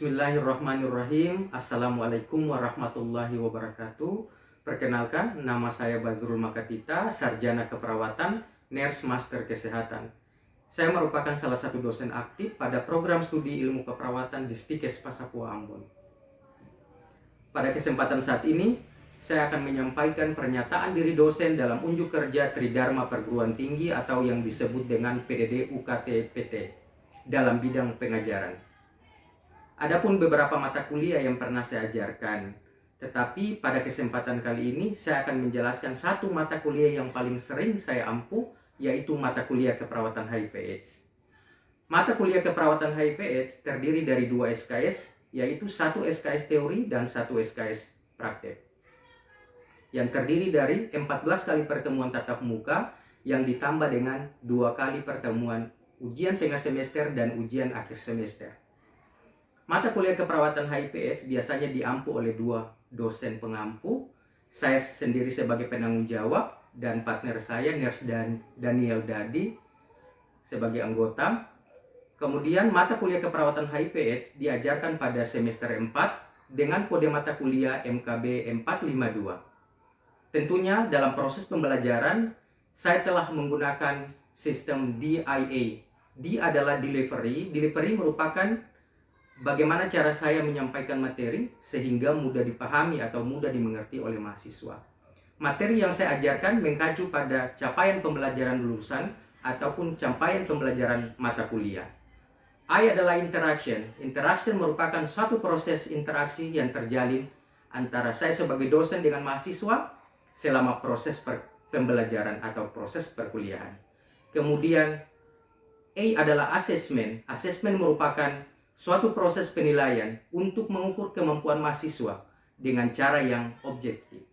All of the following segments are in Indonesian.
Bismillahirrahmanirrahim. Assalamualaikum warahmatullahi wabarakatuh. Perkenalkan, nama saya Bazrul Makatita, Sarjana Keperawatan, Nurse Master Kesehatan. Saya merupakan salah satu dosen aktif pada program studi ilmu keperawatan di Stikes Pasapua Ambon. Pada kesempatan saat ini, saya akan menyampaikan pernyataan diri dosen dalam unjuk kerja Tridharma Perguruan Tinggi atau yang disebut dengan PDD UKT PT dalam bidang pengajaran. Adapun beberapa mata kuliah yang pernah saya ajarkan, tetapi pada kesempatan kali ini saya akan menjelaskan satu mata kuliah yang paling sering saya ampuh, yaitu mata kuliah keperawatan HIV/AIDS. Mata kuliah keperawatan HIV/AIDS terdiri dari 2 SKS, yaitu 1 SKS teori dan 1 SKS praktek. Yang terdiri dari 14 kali pertemuan tatap muka yang ditambah dengan 2 kali pertemuan ujian tengah semester dan ujian akhir semester. Mata kuliah keperawatan HIV/AIDS biasanya diampu oleh 2 dosen pengampu. Saya sendiri sebagai penanggung jawab dan partner saya Nurse Daniel Dadi sebagai anggota. Kemudian mata kuliah keperawatan HIV/AIDS diajarkan pada semester 4 dengan kode mata kuliah MKB 452. Tentunya dalam proses pembelajaran saya telah menggunakan sistem DIA. D adalah delivery. Delivery merupakan bagaimana cara saya menyampaikan materi sehingga mudah dipahami atau mudah dimengerti oleh mahasiswa. Materi yang saya ajarkan mengacu pada capaian pembelajaran lulusan ataupun capaian pembelajaran mata kuliah. I adalah interaction. Interaction merupakan suatu proses interaksi yang terjalin antara saya sebagai dosen dengan mahasiswa selama proses pembelajaran atau proses perkuliahan. Kemudian A adalah assessment. Assessment merupakan suatu proses penilaian untuk mengukur kemampuan mahasiswa dengan cara yang objektif.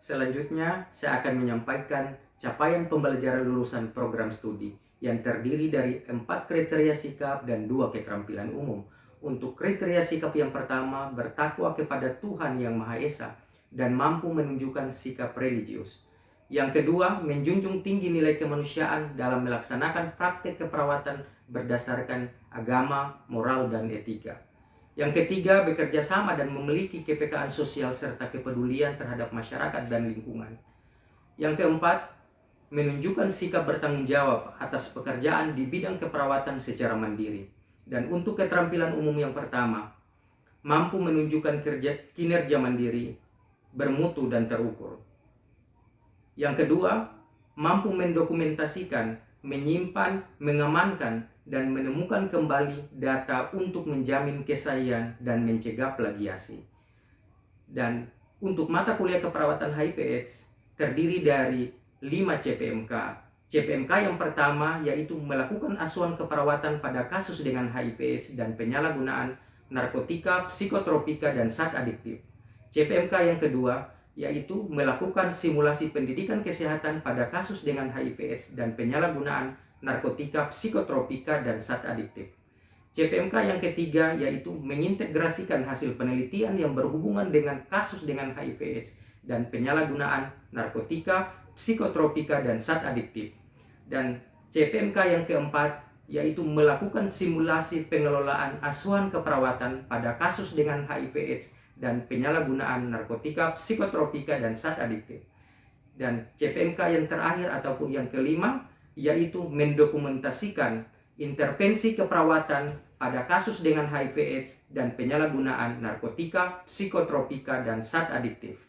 Selanjutnya, saya akan menyampaikan capaian pembelajaran lulusan program studi yang terdiri dari 4 kriteria sikap dan 2 keterampilan umum. Untuk kriteria sikap yang pertama, bertakwa kepada Tuhan Yang Maha Esa dan mampu menunjukkan sikap religius. Yang kedua, menjunjung tinggi nilai kemanusiaan dalam melaksanakan praktek keperawatan berdasarkan agama, moral, dan etika. Yang ketiga, bekerja sama dan memiliki kepekaan sosial serta kepedulian terhadap masyarakat dan lingkungan. Yang keempat, menunjukkan sikap bertanggung jawab atas pekerjaan di bidang keperawatan secara mandiri. Dan untuk keterampilan umum yang pertama, mampu menunjukkan kinerja mandiri, bermutu, dan terukur. Yang kedua, mampu mendokumentasikan, menyimpan, mengamankan, dan menemukan kembali data untuk menjamin kesahihan dan mencegah plagiasi. Dan untuk mata kuliah keperawatan HIV/AIDS terdiri dari 5 CPMK. CPMK yang pertama yaitu melakukan asuhan keperawatan pada kasus dengan HIV/AIDS dan penyalahgunaan narkotika, psikotropika, dan zat adiktif. CPMK yang kedua yaitu melakukan simulasi pendidikan kesehatan pada kasus dengan HIV/AIDS dan penyalahgunaan narkotika, psikotropika, dan zat adiktif. CPMK yang ketiga yaitu mengintegrasikan hasil penelitian yang berhubungan dengan kasus dengan HIV/AIDS dan penyalahgunaan narkotika, psikotropika, dan zat adiktif. Dan CPMK yang keempat yaitu melakukan simulasi pengelolaan asuhan keperawatan pada kasus dengan HIV/AIDS dan penyalahgunaan narkotika, psikotropika, dan zat adiktif. Dan CPMK yang terakhir ataupun yang kelima yaitu mendokumentasikan intervensi keperawatan pada kasus dengan HIV/AIDS dan penyalahgunaan narkotika, psikotropika, dan zat adiktif.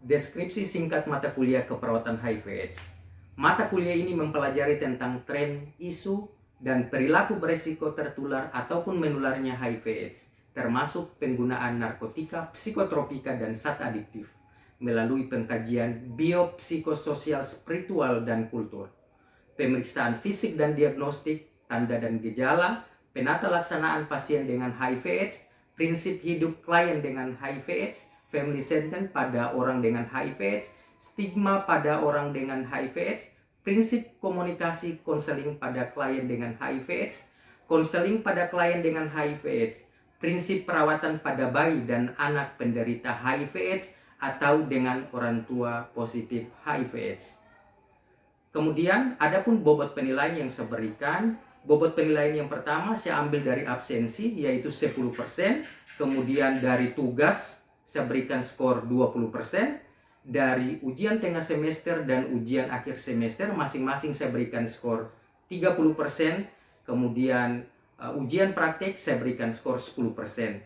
Deskripsi singkat mata kuliah keperawatan HIV/AIDS. Mata kuliah ini mempelajari tentang tren, isu, dan perilaku berisiko tertular ataupun menularnya HIV/AIDS, termasuk penggunaan narkotika, psikotropika, dan zat adiktif melalui pengkajian biopsikososial, spiritual, dan kultur, pemeriksaan fisik dan diagnostik, tanda dan gejala, penata laksanaan pasien dengan HIV/AIDS, prinsip hidup klien dengan HIV/AIDS, family sentence pada orang dengan HIV/AIDS, stigma pada orang dengan HIV/AIDS, prinsip komunikasi konseling pada klien dengan HIV/AIDS, konseling pada klien dengan HIV/AIDS, prinsip perawatan pada bayi dan anak penderita HIV/AIDS atau dengan orang tua positif HIV/AIDS. Kemudian, adapun bobot penilaian yang saya berikan Bobot penilaian yang pertama saya ambil dari absensi, yaitu 10%. Kemudian dari tugas saya berikan skor 20%. Dari ujian tengah semester dan ujian akhir semester masing-masing saya berikan skor 30%. Kemudian ujian praktek saya berikan skor 10%.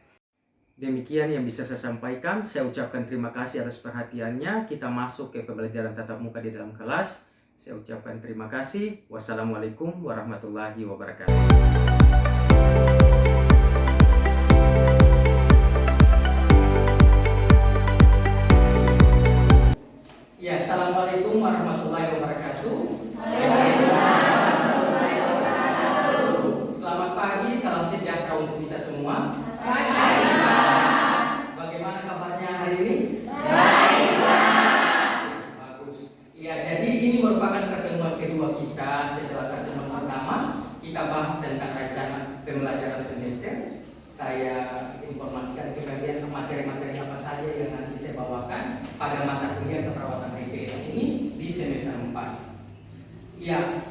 Demikian yang bisa saya sampaikan. Saya ucapkan terima kasih atas perhatiannya. Kita masuk ke pembelajaran tatap muka di dalam kelas. Saya ucapkan terima kasih. Wassalamualaikum warahmatullahi wabarakatuh. Ya, assalamualaikum warahmatullahi wabarakatuh. Selamat pagi, salam sejahtera untuk kita semua. Bagaimana kabarnya hari ini? Jadi ini merupakan pertemuan kedua kita setelah pertemuan pertama. Kita bahas tentang rencana pembelajaran semester. Saya informasikan ke kalian materi-materi apa saja yang nanti saya bawakan pada mata kuliah keperawatan HIPS ini di semester 4. Ya,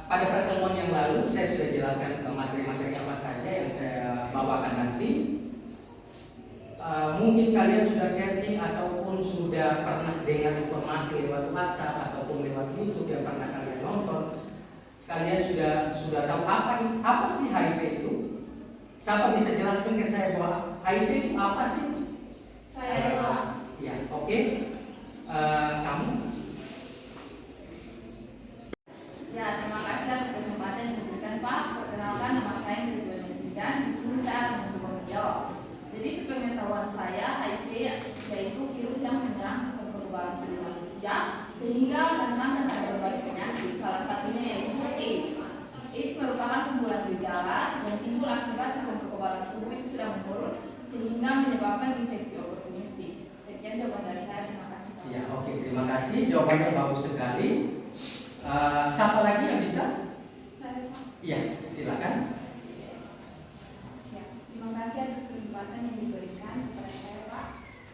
pada pertemuan yang lalu saya sudah jelaskan materi-materi apa saja yang saya bawakan nanti. Mungkin kalian sudah searching ataupun sudah pernah dengar informasi lewat WhatsApp ataupun lewat YouTube yang pernah kalian nonton. Kalian sudah tahu apa sih HIV itu? Siapa bisa jelaskan ke saya bahwa HIV itu apa sih? Saya, Pak. Ya, oke. Kamu? Ya, terima kasih atas kesempatan yang diberikan, Pak. Perkenalkan, nama saya Hendrik Wendeslian. Di sini saya akan mencoba menjawab. Jadi sepengetahuan saya, HIV yaitu virus yang menyerang sistem kekebalan tubuh manusia sehingga rentan terhadap berbagai penyakit. Salah satunya yaitu AIDS. AIDS merupakan kumpulan gejala yang timbul akibat sistem kekebalan tubuh itu sudah menurun sehingga menyebabkan infeksi oportunistik. Sekian jawaban dari saya. Terima kasih, Pak. Ya, oke, terima kasih. Jawabannya bagus sekali. Siapa lagi yang bisa? Saya, Pak. Iya, silakan. Ya, terima kasih atas kesempatan yang diberikan kepada saya, Pak.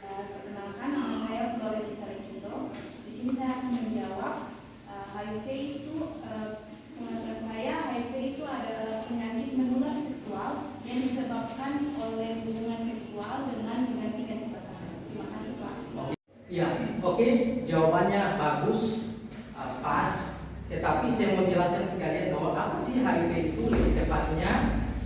Perkenalkan, nama saya Flores Citarekito. Di sini saya akan menjawab HIV itu. Pengetahuan saya, HIV itu adalah penyakit menular seksual yang disebabkan oleh hubungan seksual dengan ganti-ganti pasangan. Terima kasih, Pak. Ya, oke, jawabannya bagus, pas. Tetapi saya mau jelaskan ke kalian bahwa apa sih HIV itu lebih tepatnya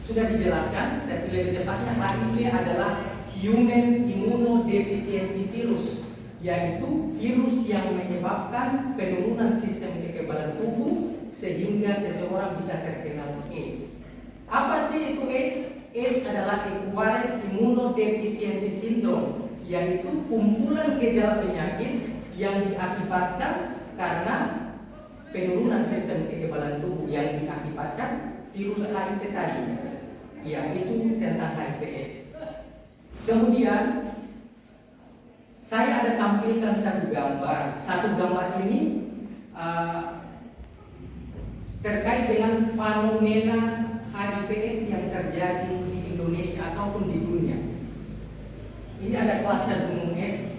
sudah dijelaskan, tapi lebih tepatnya HIV adalah Human Immunodeficiency Virus, yaitu virus yang menyebabkan penurunan sistem kekebalan tubuh sehingga seseorang bisa terkena AIDS. Apa sih itu AIDS? AIDS adalah Acquired Immunodeficiency Syndrome, yaitu kumpulan gejala penyakit yang diakibatkan karena penurunan sistem kekebalan tubuh yang diakibatkan virus HIV tadi. Ya, itu tentang HIV/AIDS. Kemudian saya ada tampilkan satu gambar. Satu gambar ini terkait dengan fenomena HIV/AIDS yang terjadi di Indonesia ataupun di dunia. Ini ada klaster gunung es.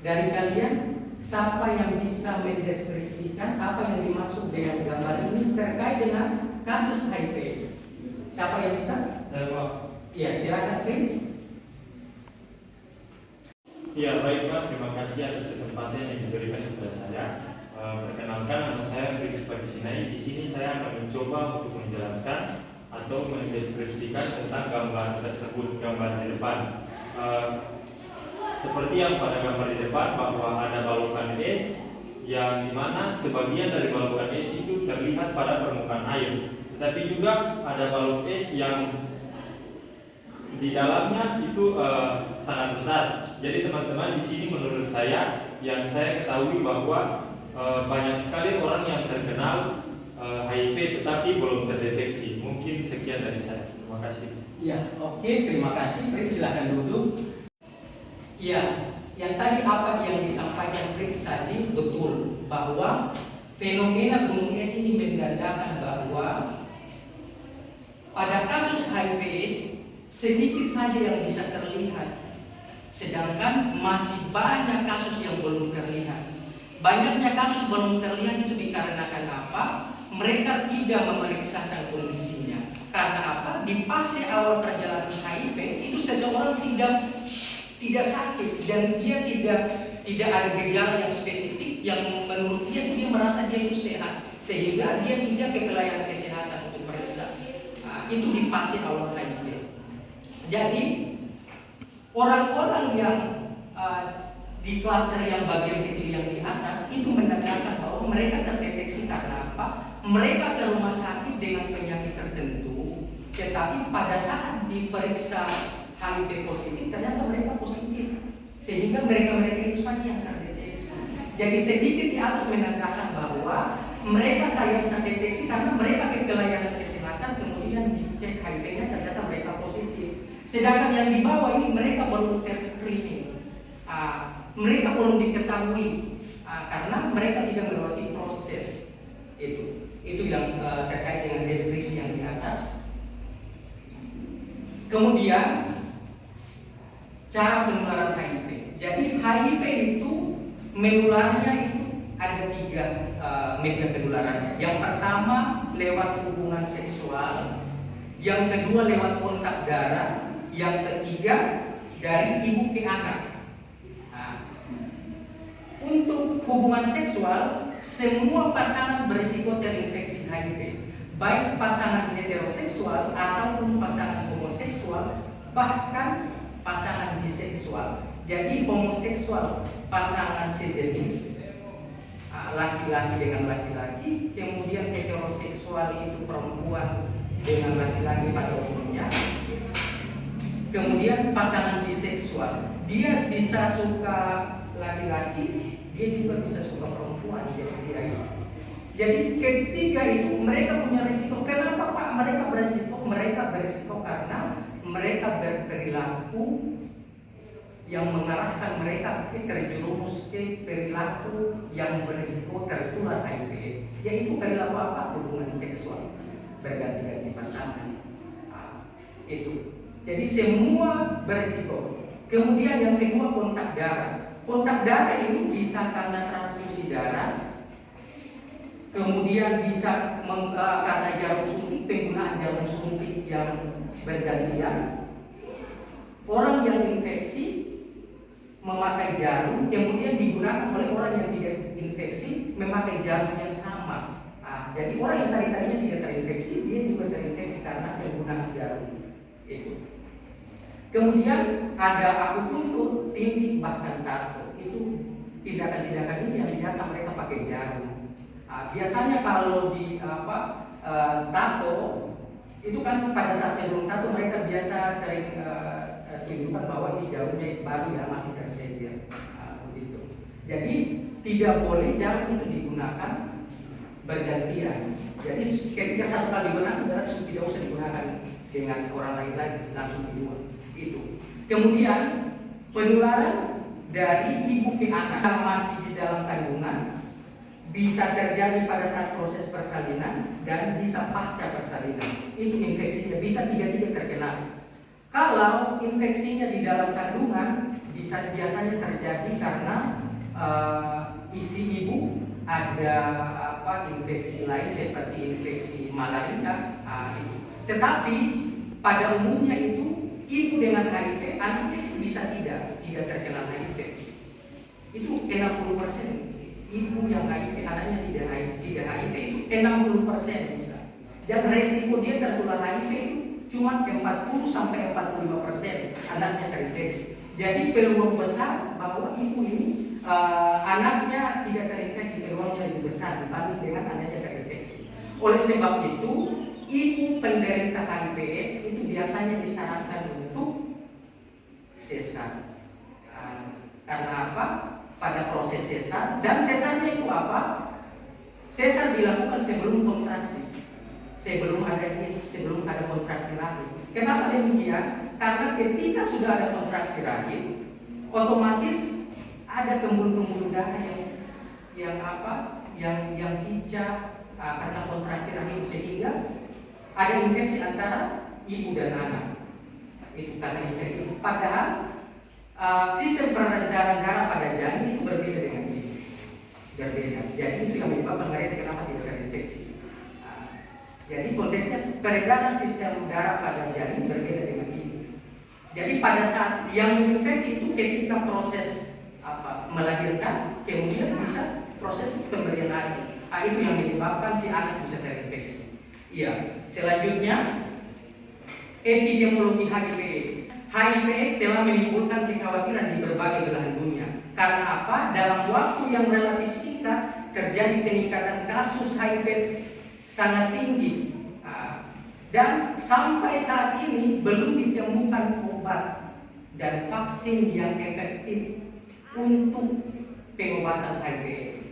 Dari kalian, siapa yang bisa mendeskripsikan apa yang dimaksud dengan gambar ini terkait dengan kasus HIV/AIDS? Siapa yang bisa? Saya, Pak. Ya, silakan Prince. Ya, baik, Pak. Terima kasih atas kesempatan yang diberikan kepada saya. Perkenalkan, nama saya Felix Pakisinai. Di sini saya akan mencoba untuk menjelaskan atau mendeskripsikan tentang gambar tersebut, gambar di depan. Seperti yang pada gambar di depan, bahwa ada balokan es yang dimana sebagian dari balokan es itu terlihat pada permukaan air. Tetapi juga ada balok es yang di dalamnya itu sangat besar. Jadi teman-teman, di sini menurut saya yang saya ketahui bahwa banyak sekali orang yang terkenal HIV tetapi belum terdeteksi. Mungkin sekian dari saya. Terima kasih. Ya, oke, terima kasih. Fritz, silakan duduk. Ya, yang tadi apa yang disampaikan Fritz tadi betul, bahwa fenomena gunung es ini menandakan bahwa pada kasus HIV/AIDS sedikit saja yang bisa terlihat, sedangkan masih banyak kasus yang belum terlihat. Banyaknya kasus belum terlihat itu dikarenakan apa? mereka tidak memeriksakan kondisinya. Karena apa? Di fase awal perjalanan HIV itu seseorang tidak sakit dan dia tidak ada gejala yang spesifik yang menurut dia merasa dia itu sehat, sehingga dia tidak ke pelayanan kesehatan untuk periksa. Itu di fase awal HIV. Jadi orang-orang yang di klaster yang bagian kecil yang di atas itu menandakan bahwa mereka terdeteksi karena apa? Mereka ke rumah sakit dengan penyakit tertentu, tetapi pada saat diperiksa HIV positif ternyata mereka positif, sehingga mereka itu saja yang terdeteksi. Jadi sedikit di atas menandakan bahwa mereka sayang terdeteksi karena mereka ke pelayanan kesehatan kemudian dicek HIV-nya ternyata mereka positif. Sedangkan yang di bawah ini mereka belum terscreening, mereka belum diketahui karena mereka tidak melewati proses itu yang terkait dengan deskripsi yang di atas. Kemudian cara penularan HIV. Jadi HIV itu menularnya itu ada 3 media penularannya. Yang pertama lewat hubungan seksual, yang kedua lewat kontak darah, yang ketiga dari ibu ke anak. Untuk hubungan seksual, semua pasangan berisiko terinfeksi HIV, baik pasangan heteroseksual ataupun pasangan homoseksual, bahkan pasangan biseksual. Jadi homoseksual pasangan sejenis, laki-laki dengan laki-laki, kemudian heteroseksual itu perempuan dengan laki-laki pada umumnya. Kemudian pasangan biseksual, dia bisa suka laki-laki, dia juga bisa suka perempuan, jadi ketiga itu mereka punya risiko. Kenapa Pak mereka berisiko? Mereka berisiko karena mereka berperilaku yang mengarahkan mereka terjerumus ke perilaku yang berisiko tertular HIV/AIDS, yaitu perilaku apa? Hubungan seksual berganti-ganti pasangan. Itu. Jadi semua berisiko. Kemudian yang kedua kontak darah. Kontak darah ini bisa karena transfusi darah, kemudian bisa karena jarum suntik, penggunaan jarum suntik yang bergantian. Orang yang infeksi memakai jarum, kemudian digunakan oleh orang yang tidak infeksi memakai jarum yang sama. Jadi orang yang tadinya tidak terinfeksi, dia juga terinfeksi karena penggunaan jarum itu. Kemudian ada akupuntur, tindik, bahkan tato. Itu tindakan-tindakan ini yang biasa mereka pakai jarum. Biasanya kalau di tato itu kan pada saat sebelum tato mereka biasa sering tunjukkan bahwa ini jarumnya baru ya, masih tersedia. Begitu. Jadi tidak boleh jarum itu digunakan bergantian. Jadi ketika satu kali gunakan berarti tidak usah digunakan dengan orang lain lagi, langsung dibuang. Itu. Kemudian penularan dari ibu ke anak yang masih di dalam kandungan bisa terjadi pada saat proses persalinan dan bisa pasca persalinan. Itu infeksinya bisa tiga-tiga terkena. Kalau infeksinya di dalam kandungan bisa biasanya terjadi karena isi ibu ada infeksi lain seperti infeksi malaria. Tetapi pada umumnya itu ibu dengan HIV, anaknya itu bisa tidak terkena HIV. Itu 60%. Ibu yang HIV, anaknya tidak HIV itu 60% bisa. Dan resiko dia tertular HIV itu cuma 40-45% anaknya terinfeksi. Jadi peluang besar bahwa ibu ini anaknya tidak terinfeksi, peluangnya lebih besar dibanding dengan anaknya terinfeksi. Oleh sebab itu, ibu penderita HIV/AIDS itu biasanya disarankan untuk sesar. Karena apa? Pada proses sesar, dan sesarnya itu apa? Sesar dilakukan sebelum kontraksi, sebelum ada kontraksi rahim. Kenapa demikian? Karena ketika sudah ada kontraksi rahim, otomatis ada pembuluh-pembuluh darah yang pecah karena kontraksi rahim, sehingga ada infeksi antara ibu dan anak. Itu karena infeksi. Padahal sistem peredaran darah pada janin itu berbeda dengan ini. Berbeda. Jadi itu yang menyebabkan mereka kenapa tidak terinfeksi. Jadi konteksnya peredaran sistem darah pada janin berbeda dengan ini. Jadi pada saat yang menginfeksi itu ketika proses melahirkan, kemudian bisa proses pemberian ASI. Itu yang menyebabkan si anak bisa terinfeksi. Iya. Selanjutnya epidemiologi HIV/AIDS. HIV/AIDS telah menimbulkan kekhawatiran di berbagai belahan dunia. Karena apa? Dalam waktu yang relatif singkat terjadi peningkatan kasus HIV sangat tinggi. Dan sampai saat ini belum ditemukan obat dan vaksin yang efektif untuk pengobatan HIV/AIDS.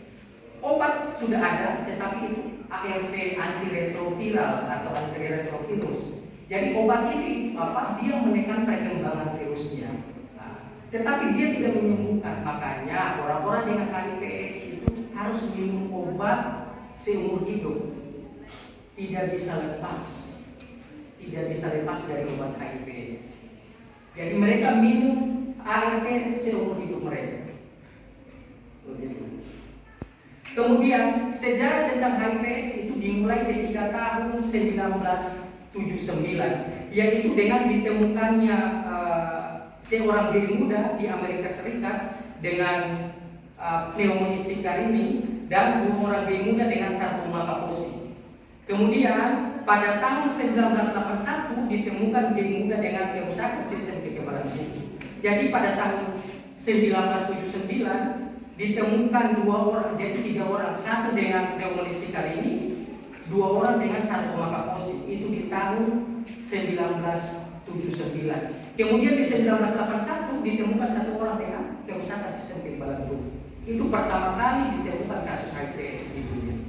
Obat sudah ada, tetapi itu ARV, antiretroviral atau antiretrovirus. Jadi obat ini dia menekan perkembangan virusnya. Tetapi dia tidak menyembuhkan. Makanya orang-orang dengan HIV/AIDS itu harus minum obat seumur hidup. Tidak bisa lepas dari obat HIV/AIDS. Jadi mereka minum ARV seumur hidup mereka. Kemudian sejarah tentang HIV/AIDS itu dimulai ketika tahun 1979, yaitu dengan ditemukannya seorang bayi muda di Amerika Serikat dengan pneumonia ini dan 2 orang bayi muda dengan sarkoidopsis. Kemudian pada tahun 1981 ditemukan bayi muda dengan kerusakan sistem kekebalan tubuh. Jadi pada tahun 1979 ditemukan 2 orang, jadi 3 orang, 1 dengan pneumonia ini, 2 orang dengan sarkoidopsis. Itu di tahun 1979. Kemudian di 1981 ditemukan 1 orang dengan kerusakan sistem kekebalan tubuh. Itu pertama kali ditemukan kasus HIV/AIDS di dunia.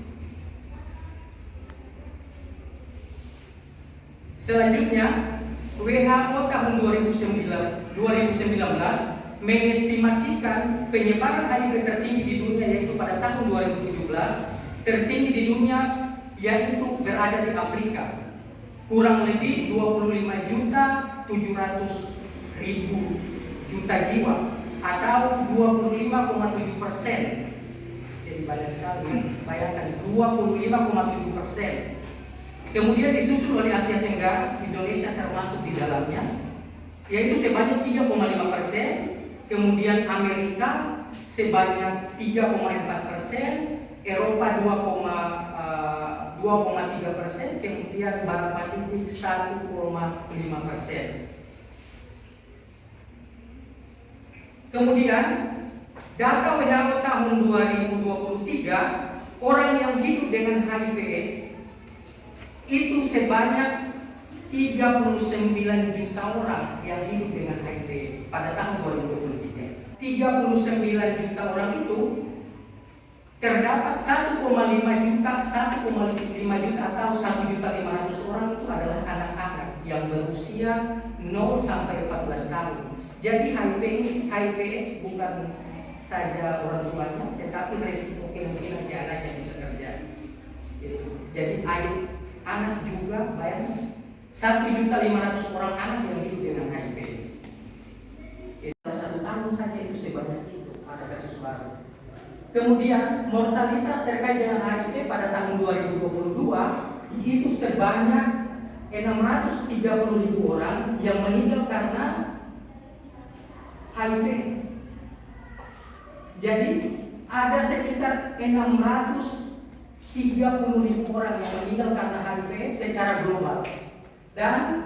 Selanjutnya, WHO tahun 2019 mengestimasikan penyebaran HIV tertinggi di dunia yaitu pada tahun 2017 tertinggi di dunia yaitu berada di Afrika, kurang lebih 25.700.000 jiwa atau 25,7%. Jadi banyak sekali, bayangkan 25,7%. Kemudian disusul oleh Asia Tenggara, Indonesia termasuk di dalamnya, yaitu sebanyak 3,5%. Kemudian Amerika sebanyak 3,4%, Eropa 2,3%, kemudian Barat Pasifik 1,5%. Kemudian data WHO tahun 2023, orang yang hidup dengan HIV/AIDS itu sebanyak 39 juta orang yang hidup dengan HIV/AIDS pada tahun 2023. 39 juta orang itu terdapat 1,5 juta atau 1.500.000 orang itu adalah anak-anak yang berusia 0 sampai 14 tahun. Jadi HIV/AIDS bukan saja orang tuanya, tetapi resiko kemungkinan di anaknya bisa terjadi. Jadi anak juga bayangkan 1.500.000 orang anak yang hidup dengan HIV/AIDS. Dalam 1 tahun saja itu sebanyak itu ada kasus baru. Kemudian mortalitas terkait dengan HIV pada tahun 2022 itu sebanyak 630.000 orang yang meninggal karena HIV. Jadi ada sekitar 630.000 orang yang meninggal karena HIV secara global. Dan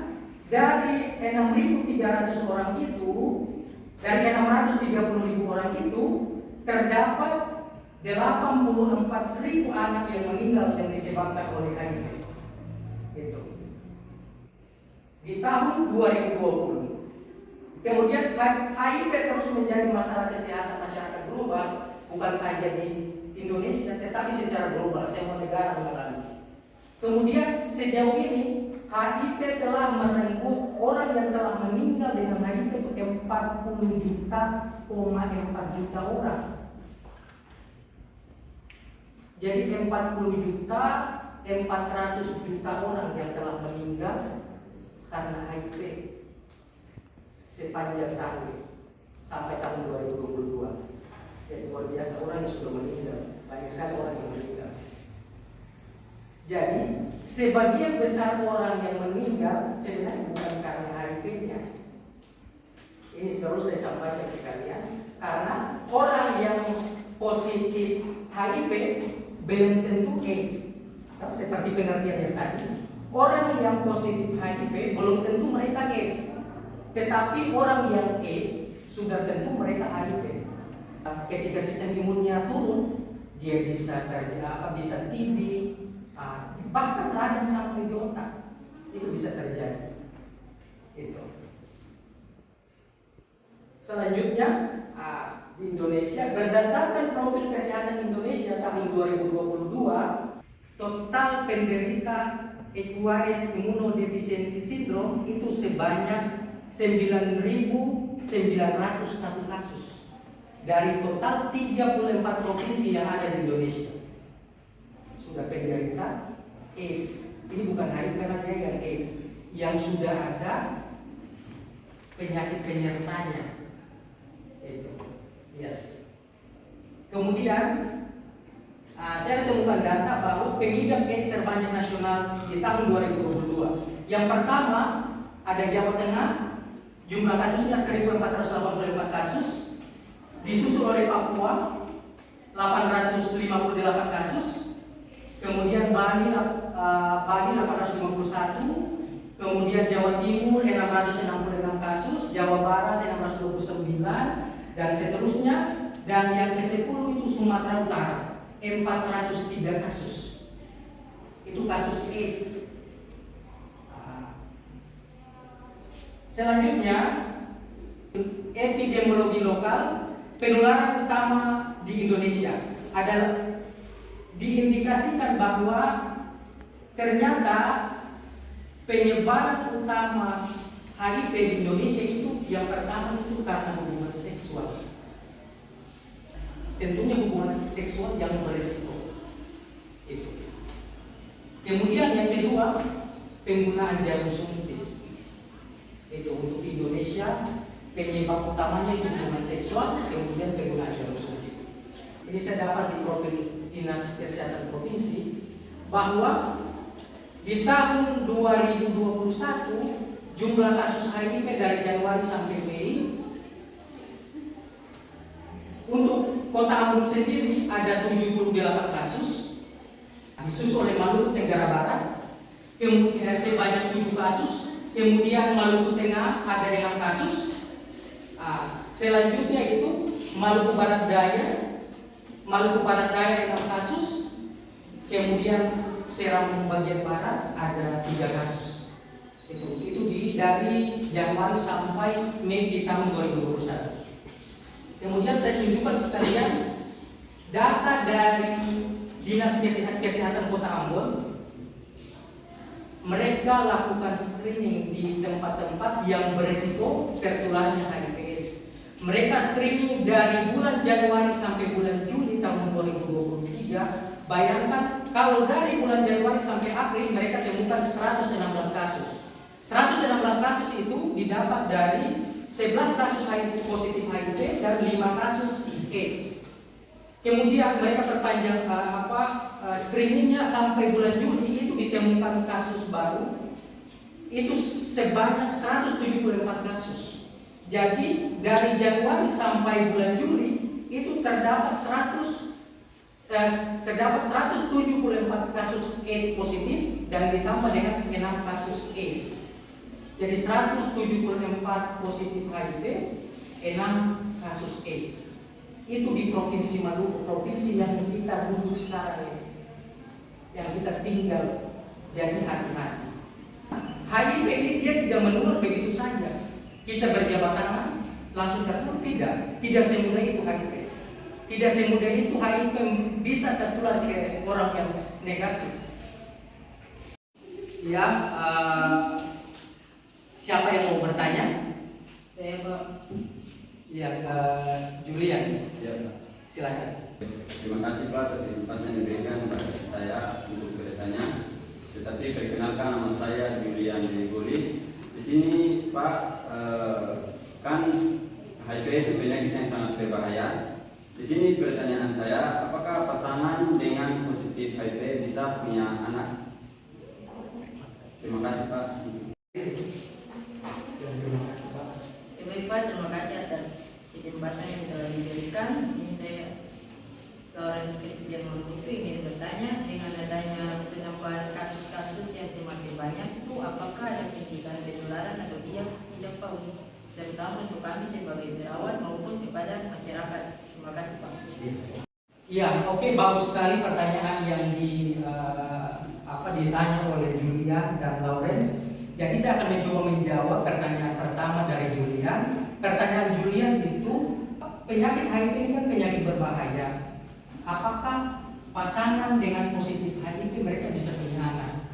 dari 6.300 orang itu, dari 630.000 orang itu terdapat 84.000 anak yang meninggal yang disebabkan oleh HIV. Itu di tahun 2020. Kemudian HIV terus menjadi masalah kesehatan masyarakat global, bukan saja di Indonesia, tetapi secara global semua negara mengalami. Kemudian sejauh ini HIV telah merenggut orang yang telah meninggal dengan HIV itu 40,4 juta orang. Jadi 40.400 juta orang yang telah meninggal karena HIV sepanjang tahun sampai tahun 2022. Jadi luar biasa orang yang sudah meninggal, banyak sekali orang yang meninggal. Jadi sebagian besar orang yang meninggal sebenarnya bukan karena HIV-nya. Ini perlu saya sampaikan ke kalian, karena orang yang positif HIV belum tentu AIDS. Seperti pengertian yang tadi, orang yang positif HIV belum tentu mereka AIDS, tetapi orang yang AIDS sudah tentu mereka HIV. Ketika sistem imunnya turun, dia bisa bisa TB, bahkan radang sampai di otak, itu bisa terjadi. Itu. Selanjutnya, di Indonesia berdasarkan profil kesehatan Indonesia tahun 2022, total penderita acquired immunodeficiency syndrome itu sebanyak 9.901 kasus dari total 34 provinsi yang ada di Indonesia. Sudah penderita AIDS. Ini bukan HIV saja yang AIDS, yang sudah ada penyakit penyertanya. Itu. Ya. Kemudian saya temukan data bahwa pengidap AIDS terbanyak nasional di tahun 2022. Yang pertama ada Jawa Tengah, jumlah kasusnya 1.484 kasus, disusul oleh Papua 858 kasus, kemudian Bali 851, kemudian Jawa Timur 666 kasus, Jawa Barat 629, dan seterusnya. Dan yang ke-10 itu Sumatera Utara 403 kasus. Itu kasus AIDS. Selanjutnya, epidemiologi lokal. Penularan utama di Indonesia adalah diindikasikan bahwa ternyata penyebaran utama HIV di Indonesia itu yang pertama itu karena hubungan seksual. Tentunya hubungan seksual yang berisiko. Itu. Kemudian yang kedua, penggunaan jarum suntik. Itu untuk Indonesia penyebab utamanya itu hubungan seksual, kemudian penggunaan jarum suntik. Ini saya dapat di profil Dinas Kesehatan Provinsi bahwa di tahun 2021 jumlah kasus HIV dari Januari sampai Mei untuk Kota Ambon sendiri ada 78 kasus, disusul oleh Maluku Tenggara Barat, kemudian sebanyak 7 kasus, kemudian Maluku Tengah ada 6 kasus. Selanjutnya itu Maluku Barat Daya 6 kasus, kemudian Seram bagian barat ada 3 kasus. Itu dari Januari sampai Mei di tahun 2021. Kemudian saya tunjukkan ke kalian data dari Dinas Kesehatan Kota Ambon. Mereka lakukan screening di tempat-tempat yang berisiko tertularnya HIV/AIDS. Mereka screening dari bulan Januari sampai bulan Juli tahun 2023. Bayangkan kalau dari bulan Januari sampai April mereka temukan 116 kasus. 116 kasus itu didapat dari 11 kasus HIV positif HIV dan 5 kasus AIDS. Kemudian mereka perpanjang screeningnya sampai bulan Juli itu ditemukan kasus baru itu sebanyak 174 kasus. Jadi dari Januari sampai bulan Juli itu terdapat 174 kasus AIDS positif dan ditambah dengan 6 kasus AIDS. Jadi 174 positif HIV, 6 kasus AIDS. Itu di Provinsi Maluku, provinsi yang kita duduk sekarang ini, yang kita tinggal. Jadi hati-hati. HIV ini dia tidak menular begitu saja. Kita berjabat tangan langsung tertular, tidak semudah itu HIV. Tidak semudah itu HIV bisa tertular ke orang yang negatif. Ya, siapa yang mau bertanya? Saya Pak. Ya, Julian. Ya, Pak. Silakan. Terima kasih Pak atas kesempatan yang diberikan kepada saya untuk bertanya. Tetapi perkenalkan, nama saya Julian Goli. Di sini Pak, kan HIV itu penyakit yang sangat berbahaya. Di sini pertanyaan saya, apakah pasangan dengan posisi positif HIV bisa punya anak. Terima kasih Pak. Terima kasih Pak. Baik Pak, terima kasih atas kesempatan yang telah diberikan. Di sini saya Lawrence Christian Murkutu ingin bertanya, dengan adanya penambahan kasus-kasus yang semakin banyak itu, apakah ada pencegahan penularan atau tidak Pak, terutama untuk kami sebagai perawat maupun kepada masyarakat. Terima kasih Pak. Ya, oke, bagus sekali pertanyaan yang ditanya oleh Julian dan Lawrence. Jadi saya akan mencoba menjawab pertanyaan pertama dari Julian. Pertanyaan Julian itu, penyakit HIV ini kan penyakit berbahaya. Apakah pasangan dengan positif HIV mereka bisa punya anak?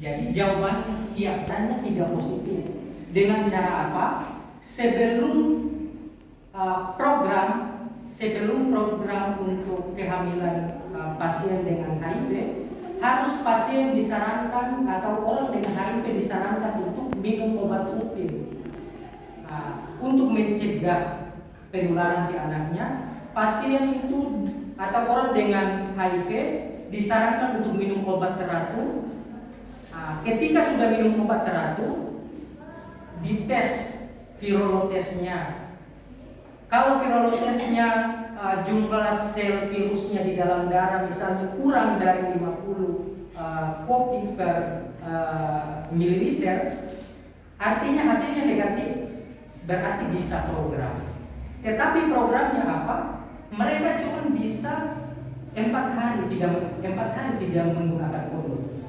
Jadi jawabannya iya, tanya tidak positif. Dengan cara apa? Sebelum program untuk kehamilan pasien dengan HIV, harus pasien disarankan atau orang dengan HIV disarankan untuk minum obat rutin untuk mencegah penularan di anaknya. Pasien itu atau orang dengan HIV disarankan untuk minum obat teratur. Ketika sudah minum obat teratur, dites virolognya. Kalau virolognya jumlah sel virusnya di dalam darah misalnya kurang dari 50 kopi per mililiter, artinya hasilnya negatif, berarti bisa program. Tetapi programnya apa? Mereka cuma bisa 4 hari tidak menggunakan kondom.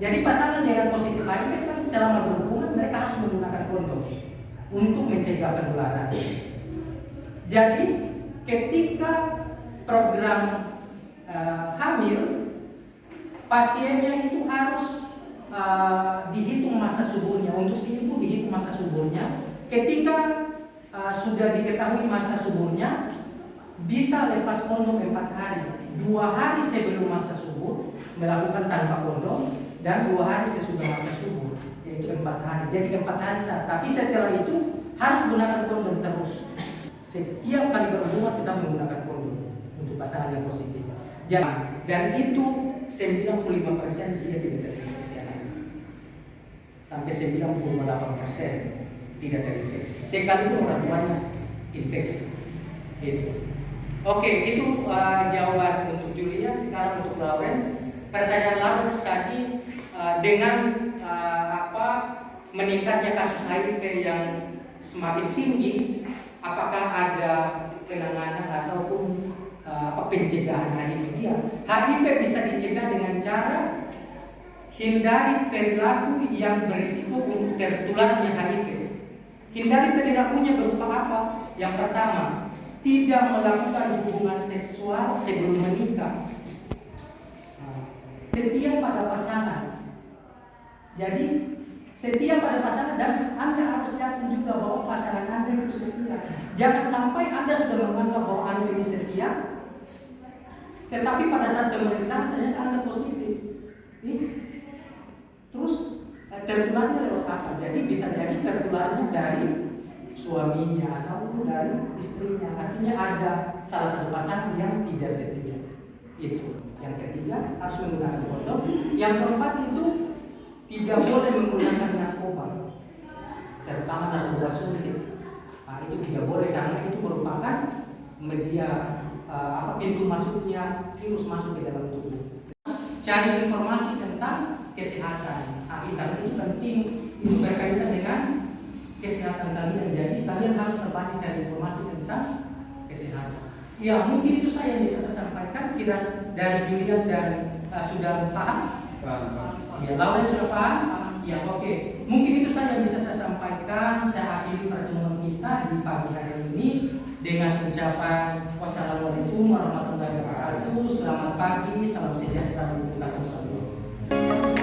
Jadi pasangan dengan positif HIV kan selama berhubungan mereka harus menggunakan kondom untuk mencegah penularan. Jadi ketika program hamil, pasiennya itu harus dihitung masa suburnya. Untuk si ibu dihitung masa suburnya. Ketika sudah diketahui masa suburnya, bisa lepas kondom 4 hari. 2 hari sebelum masa subur melakukan tanpa kondom, dan 2 hari sesudah masa subur, yaitu 4 hari. Jadi 4 hari saat. Tapi setelah itu harus gunakan kondom terus. Setiap kali berhubungan tetap menggunakan kondom untuk pasangan yang positif. Dan itu 95% dia tidak terinfeksi. Sampai 98% tidak terinfeksi. Sekalipun orang tuanya infeksi. Gitu. Oke, itu jawaban untuk Julia. Sekarang untuk Lawrence. Pertanyaan Lawrence tadi dengan meningkatnya kasus HIV yang semakin tinggi, apakah ada penanganan ataupun pencegahan HIV? Iya, HIV bisa dicegah dengan cara hindari perilaku yang berisiko untuk tertularnya HIV. Hindari perilakunya berupa apa? Yang pertama, tidak melakukan hubungan seksual sebelum menikah. Setia pada pasangan. Jadi setia pada pasangan, dan Anda harus yakin juga bahwa pasangan Anda itu setia. Jangan sampai Anda sudah menganggap bahwa Anda ini setia, tetapi pada saat pemeriksaan ternyata Anda positif. Terus tertularnya lewat apa? Jadi bisa jadi tertularnya dari suaminya ataupun dari istrinya. Artinya ada salah satu pasangan yang tidak setia. Itu. Yang ketiga, harus menggunakan kondom. Yang keempat itu tidak boleh menggunakan narkoba, terutama narkoba suntik. Itu tidak boleh karena itu merupakan media pintu masuknya virus masuk ke dalam tubuh. Cari informasi tentang kesehatan. Internet itu penting, itu berkaitan dengan kesehatan kalian. Jadi kalian harus terbanyak cari informasi tentang kesehatan. Ya, mungkin itu saya yang bisa saya sampaikan. Kira dari Julian dan sudah paham? Ya, Lawrence sudah paham? Ya, oke. Mungkin itu saja yang bisa saya sampaikan. Saya akhiri pertemuan kita di pagi hari ini dengan ucapan wassalamualaikum warahmatullahi wabarakatuh. Selamat pagi, salam sejahtera untuk kita semua.